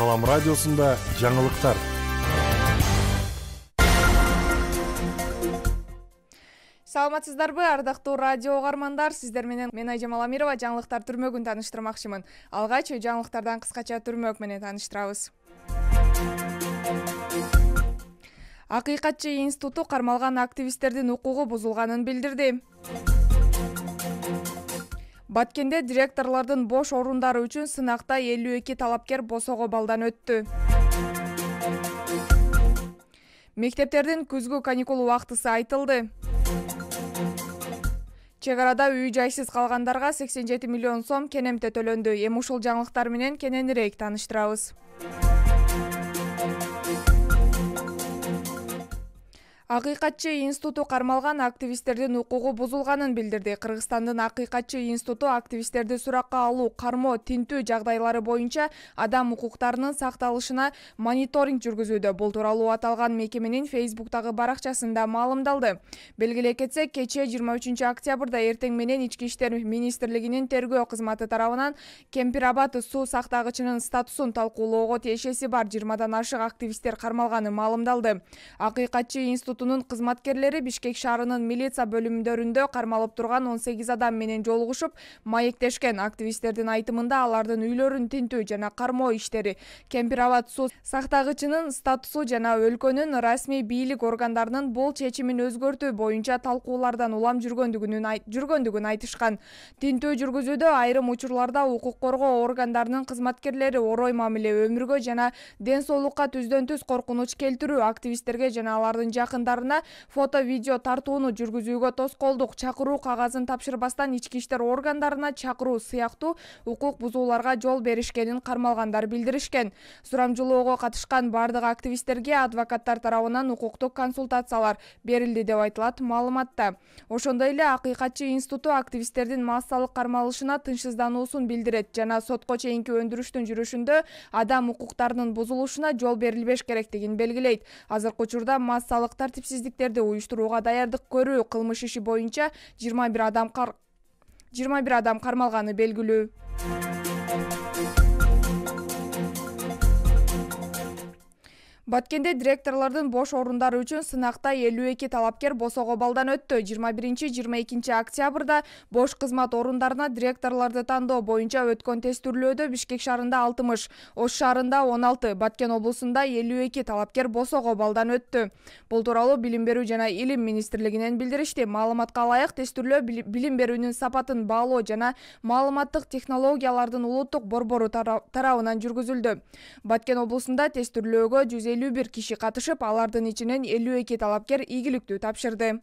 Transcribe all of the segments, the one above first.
Салам радиосунда жаңылыктар. Саламатсыздарбы, ардактуу радио угармандар, сиздер менен мен Айжамал Амирова жаңылыктар түрмөгүн тааныштырмакчымын. Алгач жаңылыктардан кыскача түрмөк менен тааныштырабыз. Акыйкатчы институту кармалган активисттердин укугу бузулганын билдирди. Баткенде директорлордун бош орундары үчүн сынакта 52 талапкер босого балдан өттү. Мектептердин күзгү каникул убактысы айтылды. Чек арада үй-жайсыз калгандарга 87 миллион сом кенемте төлөндү. Эми ушул жаңылыктар менен кененирээк тааныштырабыз. Акыйкатчы институту кармалган активисттердин укугу бузулганын билдирди. Кыргызстандын Акыйкатчы институту активисттерди суракка алуу, кармоо, тинтүү жагдайлары боюнча адам укуктарынын сакталышына мониторинг жүргүзүүдө. Бул тууралуу аталган мекеменин Facebook'тагы баракчасында маалымдалды. Белгилей кетсек, кечээ 23 октябрда эртең менен Ички иштер министрлигинин тергөө кызматы тарабынан Кемпир-Абад суу сактагычынын статусун талкуулоого тиешеси бар 20дан ашык активисттер кармалганы маалымдалды. Акыйкатчы институтунун кызматкерлери Бишкек шаарынын милиция бөлүмдөрүндө кармалып турган 18 адам менен жолугушуп, маектешкен. Активисттердин айтымында алардын үйлөрүн тинтүү жана кармоо иштери, Кемпир-Абад суу сактагычынын статусу жана өлкөнүн расмий бийлик органдарынын бул чечимин өзгөртүү боюнча талкуулардан улам жүргөндүгүн айтышкан. Тинтүү жүргүзүүдө айрым учурларда укук коргоо органдарынын кызматкерлери орой мамиле, өмүргө жана ден соолукка түздөн-түз коркунуч келтирүү, активисттерге жана алардын жакындарына фото-видео тартууну жүргүзүүгө тоскоолдук, чакыруу кагазын тапшырбастан ички иштер органдарына чакыруу сыяктуу укук бузууларга жол беришкенин кармалгандар билдиришкен. Сурамжылоого катышкан бардык активисттерге адвокаттар тарабынан укуктук консультациялар берилди деп айтылат маалыматта. Ошондой эле Акыйкатчы институту активисттердин массалык кармалышына тынчсыздануусун билдирет жана сотко чейинки өндүрүштүн жүрүшүндө адам укуктарынын бузулушуна жол берилбеш керектигин белгилейт. Азыркы учурда массалык тартипсиздиктерди уюштурууга даярдык көрүү кылмыш иши боюнча 21 адам кармалганы белгилүү. Баткенде директорлордун бош орундары үчүн сынакта 52 талапкер босого балдан өттү. 21-22 октябрда бош кызмат орундарына директорлорду тандоо боюнча өткөн тестүрлөөдө Бишкек шаарында 60, Ош шаарында 16, Баткен облусунда 52 талапкер босого балдан өттү. Бул тууралуу Билим берүү жана Илим министрлигинен билдиришти. Маалыматка ылайык, тестүрлөө билим берүүнүн сапатын баалоо жана маалыматтык технологиялардын улуттук борбору тарабынан жүргүзүлдү. Баткен облусунда тестүрлөөгө 151 киши катышып, алардын ичинен 52 талапкер ийгиликтүү тапшырды.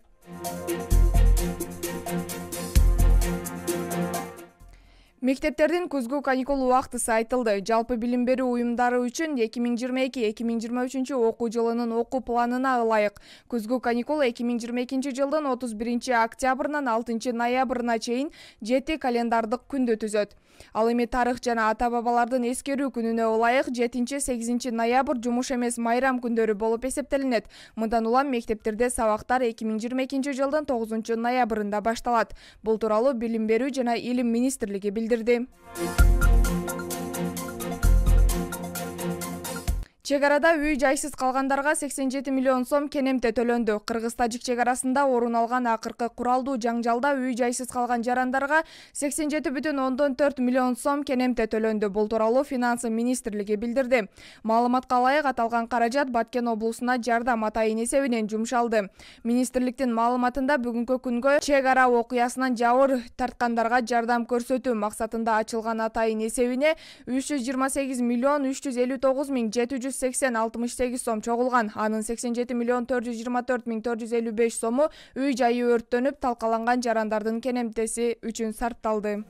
Мектептердин күзгү каникул убактысы айтылды. Жалпы билим берүү уюмдары үчүн 2022-2023 окуу жылынын окуу планына ылайык күзгү каникул 2022 жылдын 31 октябрынан 6 ноябрына чейин 7 календардык күндү түзөт. Ал эми тарых жана ата-бабалардын эскерүү күнүнө ылайык 7-8 ноябрь жумуш эмес майрам күндөрү болуп эсептелинет. Мындан улам мектептерде сабактар 2022 жылдын 9 ноябрында башталат. Бул тууралуу Билим берүү жана Илим министрлиги билдирди. Чек арада үй-жайсыз калгандарга 87 миллион сом кенемте төлөндү. Кыргыз-Тажик чек арасында орун алган акыркы куралдуу жаңжалда үй-жайсыз калган жарандарга 87,4 миллион сом кенемте төлөндү. Бул тууралуу Финансы министрлиги билдирди. Маалыматка ылайык, аталган каражат Баткен облусуна жардам атайын эсебинен жумшалды. Министрликтин маалыматында бүгүнкү күнгө чек ара окуясынан жабыр тарткандарга жардам көрсөтүү максатында ачылган атайын эсебине 328 миллион 359 миң 780,68 сом чогулган. Анын 87 миллион 424 миң 455 сому үй-жайы өрттөнүп, талкаланган жарандардын кенемтеси үчүн сарпталды.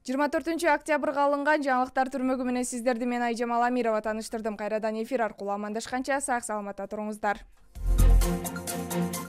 24 октябрга алынган жаңылыктар түрмөгү менен сиздерди мен Айжамал Амирова тааныштырдым. Кайрадан эфир аркылуу амандашканча сак саламатта туруңуздар.